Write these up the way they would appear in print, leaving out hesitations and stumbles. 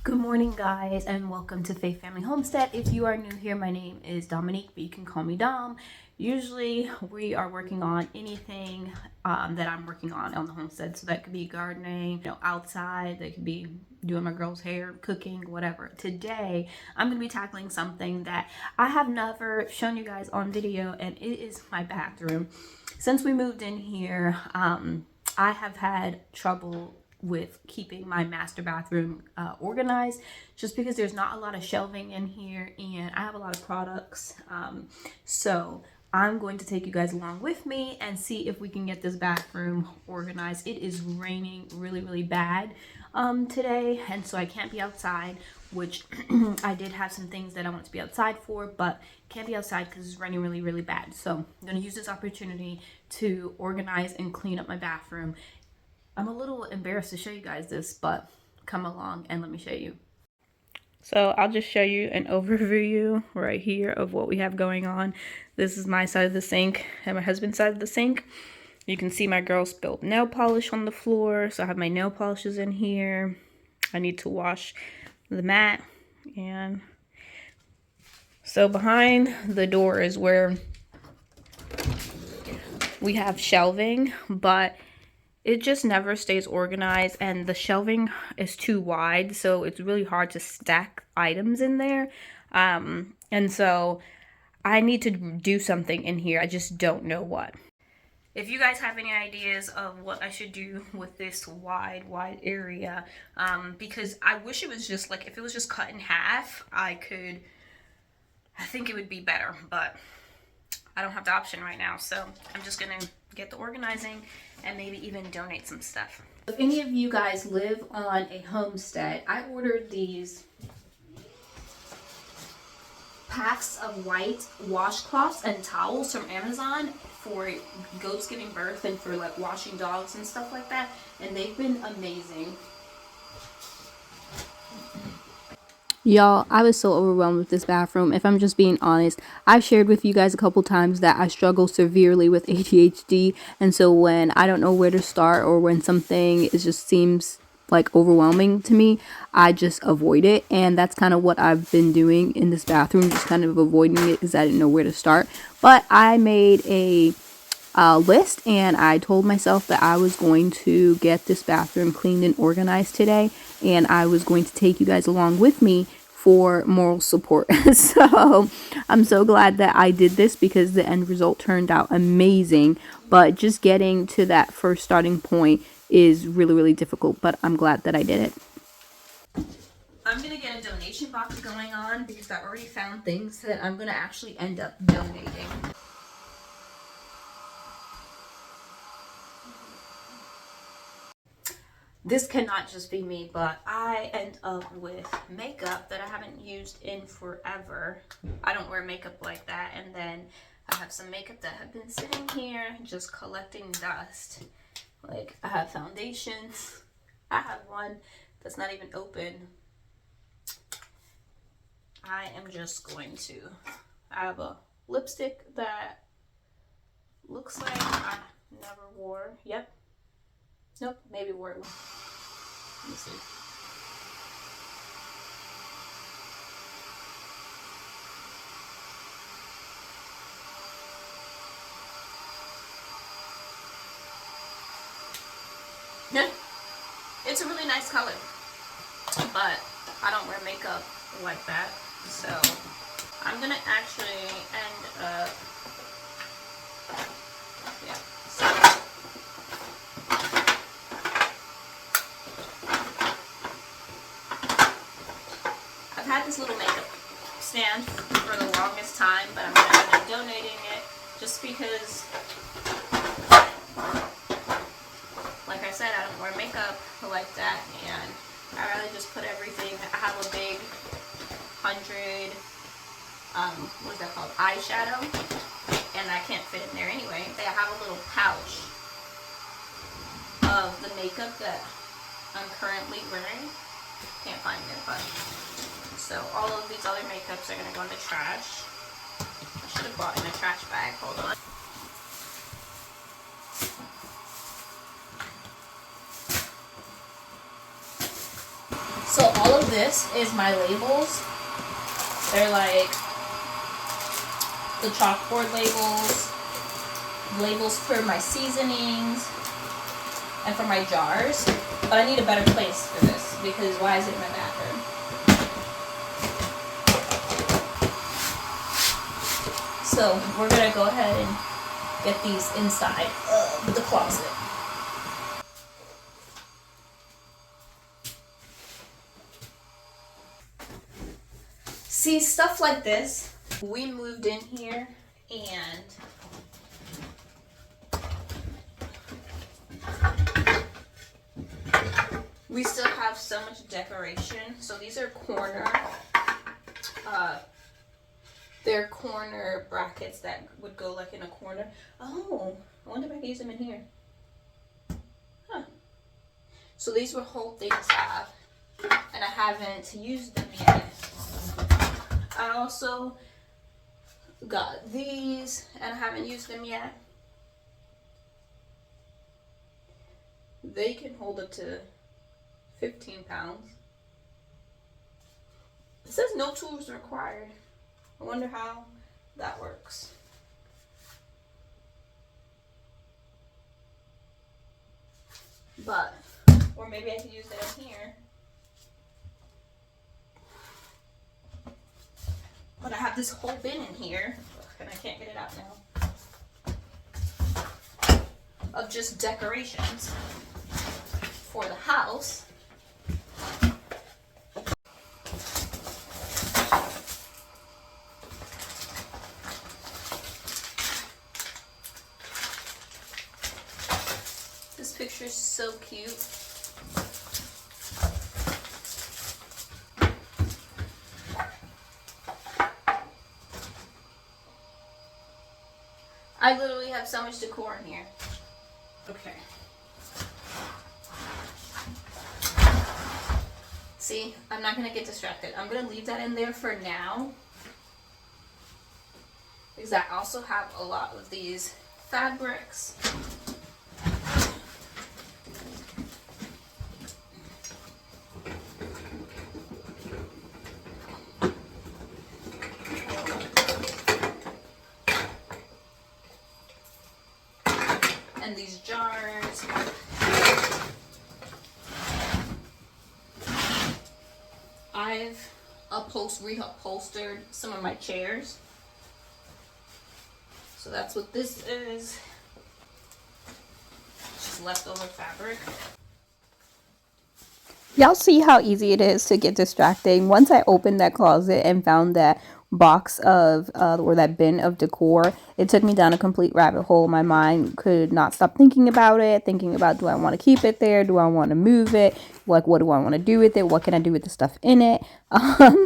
Good morning, guys, and welcome to Faith Family Homestead. If you are new here, my name is Dominique, but you can call me Dom. Usually we are working on anything that I'm working on the homestead. So that could be gardening, outside, that could be doing my girl's hair, cooking, whatever. Today I'm going to be tackling something that I have never shown you guys on video, and it is my bathroom. Since we moved in here, I have had trouble with keeping my master bathroom organized, just because there's not a lot of shelving in here and I have a lot of products. So I'm going to take you guys along with me and see if we can get this bathroom organized. It is raining really bad today, and so I can't be outside, which I did have some things that I want to be outside for, but can't be outside because it's raining really bad. So I'm going to use this opportunity to organize and clean up my bathroom. I'm a little embarrassed to show you guys this, but come along and let me show you. So I'll just show you an overview right here of what we have going on. This is my side of the sink and my husband's side of the sink. You can see my girl spilled nail polish on the floor, so I have my nail polishes in here. I need to wash the mat. And so behind the door is where we have shelving, but it just never stays organized, and the shelving is too wide, so it's really hard to stack items in there. And so I need to do something in here. I just don't know what. If you guys have any ideas of what I should do with this wide area, because I wish it was just like, if it was just cut in half, I think it would be better, but I don't have the option right now, so I'm just gonna get the organizing and maybe even donate some stuff. If any of you guys live on a homestead, I ordered these packs of white washcloths and towels from Amazon for goats giving birth and for like washing dogs and stuff like that, and they've been amazing. Y'all, I was so overwhelmed with this bathroom. If I'm just being honest, I've shared with you guys a couple times that I struggle severely with ADHD, and so when I don't know where to start, or when something just seems like overwhelming to me, I just avoid it. And that's kind of what I've been doing in this bathroom, just kind of avoiding it because I didn't know where to start. But I made a list, and I told myself that I was going to get this bathroom cleaned and organized today, and I was going to take you guys along with me for moral support. So I'm so glad that I did this, because the end result turned out amazing, but just getting to that first starting point is really difficult, but I'm glad that I did it. I'm gonna get a donation box going on, because I already found things that I'm gonna actually end up donating. This cannot just be me, but I end up with makeup that I haven't used in forever. I don't wear makeup like that. And then I have some makeup that have been sitting here just collecting dust. Like, I have foundations. I have one that's not even open. I am just going to, I have a lipstick that looks like I never wore. Yep. Nope, maybe wore it. Let me see. Yeah, it's a really nice color, but I don't wear makeup like that, so I'm gonna actually end up, yeah, so I've had this little makeup stand for the longest time, but I'm going to end up donating it just because, like I said, I don't wear makeup like that, and I rather just put everything. I have a big 100, what is that called, eyeshadow, and I can't fit in there anyway. I have a little pouch of the makeup that I'm currently wearing. Can't find it, but so all of these other makeups are gonna go in the trash. I should have brought in a trash bag. Hold on. So all of this is my labels. They're like the chalkboard labels, labels for my seasonings, and for my jars. But I need a better place for this because why is it in my bathroom? So we're gonna go ahead and get these inside of the closet. See, stuff like this, we moved in here and we still have so much decoration. So these are they're corner brackets that would go like in a corner. Oh, I wonder if I can use them in here. Huh. So these were whole things I have, and I haven't used them yet. I also got these, and I haven't used them yet. They can hold up to 15 pounds. It says no tools required. I wonder how that works. But, or maybe I could use that in here. But I have this whole bin in here, and I can't get it out now, of just decorations for the house. This picture is so cute. I literally have so much decor in here. Okay. See, I'm not gonna get distracted. I'm gonna leave that in there for now, because I also have a lot of these fabrics. And these jars. I've reupholstered some of my chairs. So that's what this is. Just leftover fabric. Y'all see how easy it is to get distracting. Once I opened that closet and found that box of or that bin of decor, it took me down a complete rabbit hole. My mind could not stop thinking about it, thinking about, do I want to keep it there, do I want to move it, like what do I want to do with it, what can I do with the stuff in it.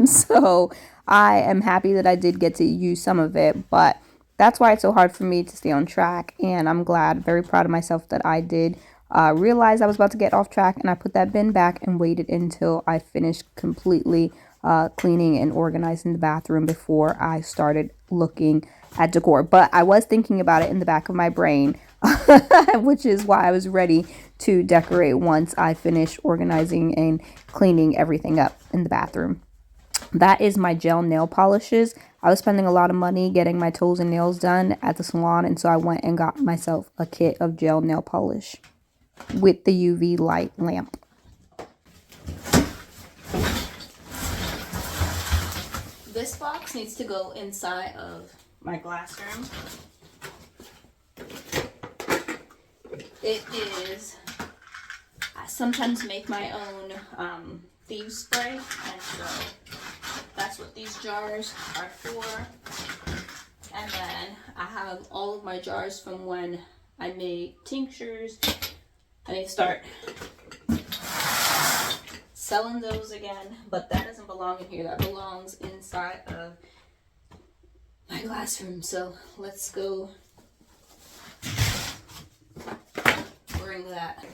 So I am happy that I did get to use some of it, but that's why it's so hard for me to stay on track. And I'm glad, very proud of myself that I did realize I was about to get off track, and I put that bin back and waited until I finished completely cleaning and organizing the bathroom before I started looking at decor. But I was thinking about it in the back of my brain, which is why I was ready to decorate once I finished organizing and cleaning everything up in the bathroom. That is my gel nail polishes. I was spending a lot of money getting my toes and nails done at the salon, and so I went and got myself a kit of gel nail polish with the UV light lamp. This box needs to go inside of my glass room. It is, I sometimes make my own thieves spray, and so that's what these jars are for. And then I have all of my jars from when I made tinctures. I need to start selling those again, but that doesn't belong in here. That belongs inside of my glass room. So let's go bring that.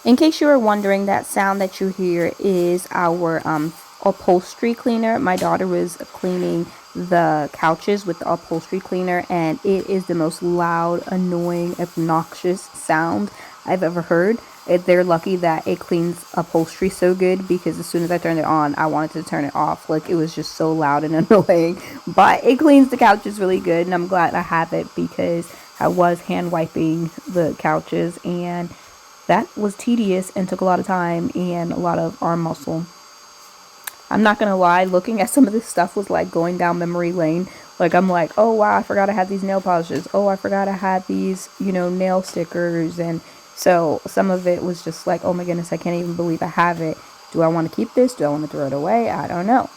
In case you were wondering, that sound that you hear is our upholstery cleaner. My daughter was cleaning the couches with the upholstery cleaner, and it is the most loud, annoying, obnoxious sound I've ever heard. They're lucky that it cleans upholstery so good, because as soon as I turned it on, I wanted to turn it off. Like, it was just so loud and annoying. But it cleans the couches really good, and I'm glad I have it, because I was hand wiping the couches, and that was tedious and took a lot of time and a lot of arm muscle. I'm not gonna lie, looking at some of this stuff was like going down memory lane. Like, I'm like, oh wow, I forgot I had these nail polishes. Oh, I forgot I had these, nail stickers. And so some of it was just like, oh my goodness, I can't even believe I have it. Do I want to keep this? Do I want to throw it away? I don't know.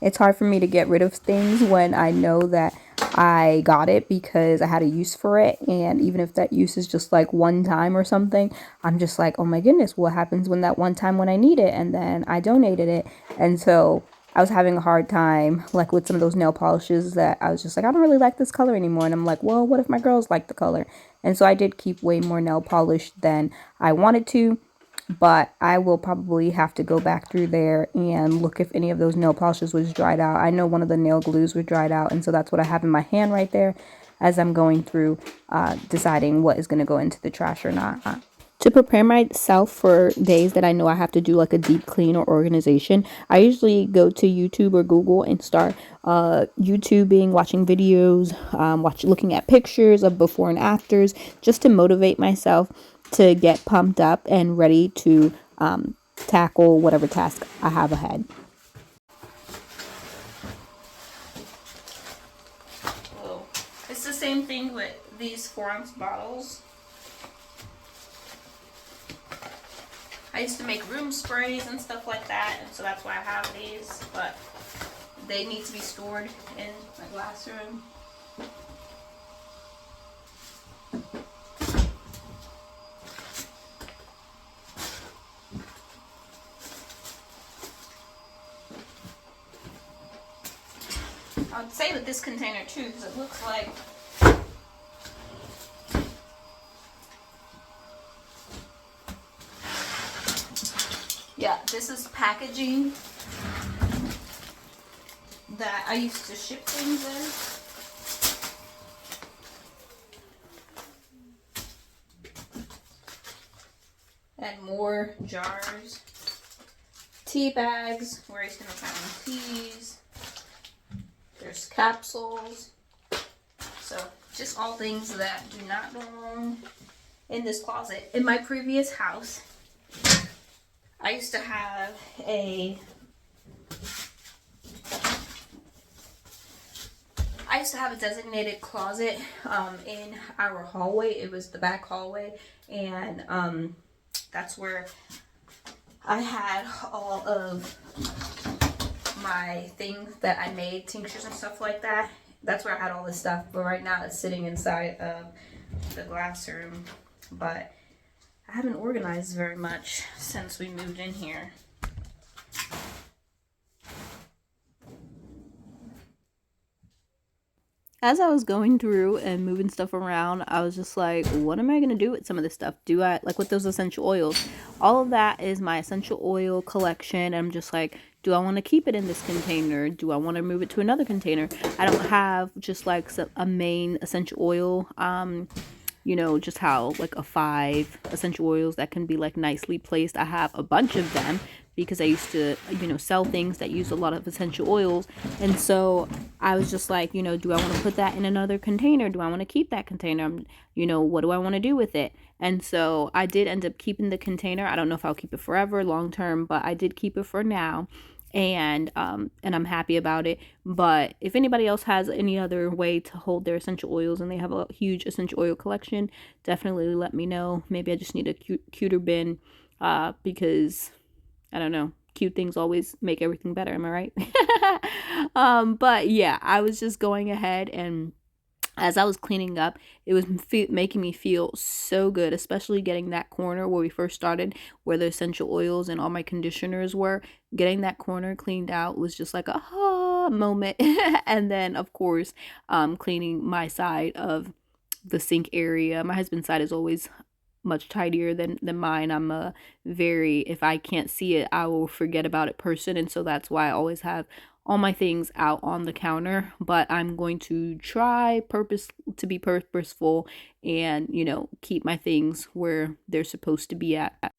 It's hard for me to get rid of things when I know that I got it because I had a use for it. And even if that use is just like one time or something, I'm just like, oh my goodness, what happens when that one time when I need it? And then I donated it. And so I was having a hard time, like with some of those nail polishes, that I was just like, I don't really like this color anymore. And I'm like, well, what if my girls like the color? And so I did keep way more nail polish than I wanted to. But I will probably have to go back through there and look if any of those nail polishes was dried out. I know one of the nail glues were dried out, and so that's what I have in my hand right there as I'm going through deciding what is going to go into the trash or not. To prepare myself for days that I know I have to do like a deep clean or organization, I usually go to YouTube or Google and start YouTubing, watching videos, looking at pictures of before and afters, just to motivate myself to get pumped up and ready to tackle whatever task I have ahead. Whoa. It's the same thing with these 4-ounce bottles. I used to make room sprays and stuff like that, and so that's why I have these, but they need to be stored in my glass room. I would say with this container too, because it looks like this is packaging that I used to ship things in. And more jars. Tea bags, where I used to make my own teas. There's capsules. So just all things that do not belong in this closet. In my previous house, I used to have a designated closet in our hallway. It was the back hallway, and that's where I had all of my things that I made, tinctures and stuff like that. That's where I had all this stuff, but right now it's sitting inside of the glass room. But I haven't organized very much since we moved in here. As I was going through and moving stuff around, I was just like, what am I going to do with some of this stuff? Do I, like with those essential oils, all of that is my essential oil collection. I'm just like, do I want to keep it in this container? Do I want to move it to another container? I don't have just like a main essential oil, just how like a 5 essential oils that can be like nicely placed. I have a bunch of them because I used to, sell things that use a lot of essential oils. And so I was just like, do I want to put that in another container? Do I want to keep that container? What do I want to do with it? And so I did end up keeping the container. I don't know if I'll keep it forever, long term, but I did keep it for now. And I'm happy about it. But if anybody else has any other way to hold their essential oils and they have a huge essential oil collection, definitely let me know. Maybe I just need a cuter bin, because I don't know, cute things always make everything better, am I right? But yeah, I was just going ahead, and as I was cleaning up, it was making me feel so good, especially getting that corner where we first started, where the essential oils and all my conditioners were. Getting that corner cleaned out was just like a ha moment. And then, of course, cleaning my side of the sink area. My husband's side is always much tidier than mine. I'm a very, if I can't see it, I will forget about it person, and so that's why I always have all my things out on the counter. But I'm going to try to be purposeful and, you know, keep my things where they're supposed to be at.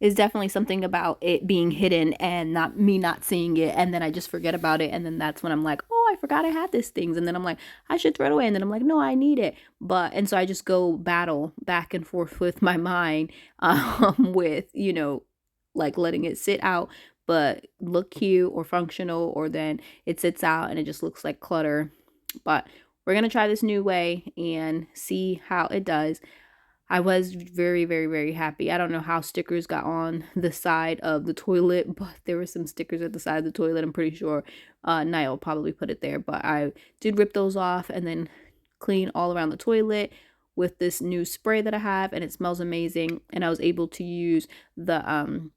Is definitely something about it being hidden and not seeing it, and then I just forget about it, and then that's when I'm like, oh, I forgot I had these things, and then I'm like, I should throw it away, and then I'm like, no, I need it. But and so I just go battle back and forth with my mind, with, you know, like letting it sit out but look cute or functional, or then it sits out and it just looks like clutter. But we're gonna try this new way and see how it does. I was very, very, very happy. I don't know how stickers got on the side of the toilet, but there were some stickers at the side of the toilet. I'm pretty sure Niall probably put it there, but I did rip those off and then clean all around the toilet with this new spray that I have, and it smells amazing. And I was able to use the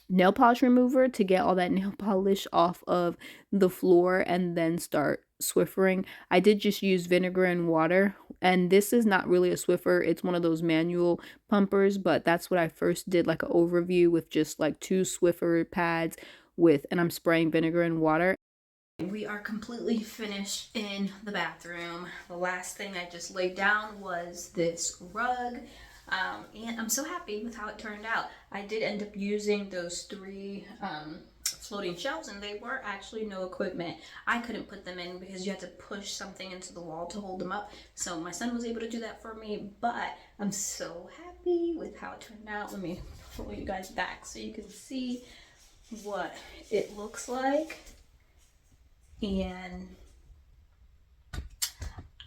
nail polish remover to get all that nail polish off of the floor and then start Swiffering. I did just use vinegar and water, and this is not really a Swiffer, it's one of those manual pumpers, but that's what I first did, like an overview with just like 2 Swiffer pads and I'm spraying vinegar and water. We are completely finished in the bathroom. The last thing I just laid down was this rug. And I'm so happy with how it turned out. I did end up using those 3 floating shelves, and they were actually no equipment. I couldn't put them in because you had to push something into the wall to hold them up. So my son was able to do that for me, but I'm so happy with how it turned out. Let me pull you guys back so you can see what it looks like. And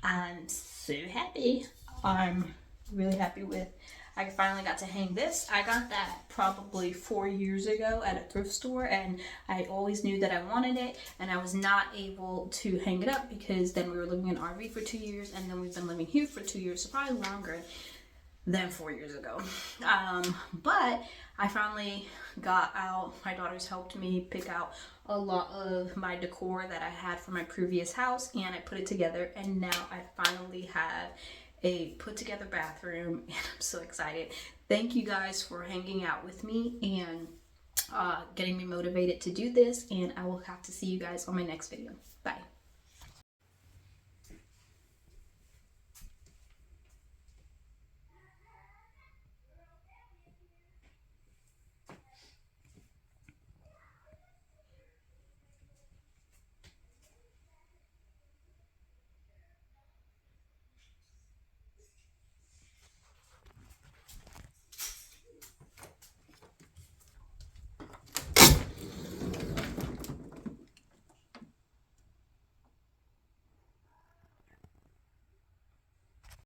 I'm so happy. I'm really happy with, I finally got to hang this. I got that probably 4 years ago at a thrift store, and I always knew that I wanted it, and I was not able to hang it up because then we were living in RV for 2 years, and then we've been living here for 2 years, so probably longer than 4 years ago. But I finally got out, my daughters helped me pick out a lot of my decor that I had from my previous house, and I put it together, and now I finally have a put together bathroom, and I'm so excited. Thank you guys for hanging out with me and getting me motivated to do this, and I will have to see you guys on my next video. Bye.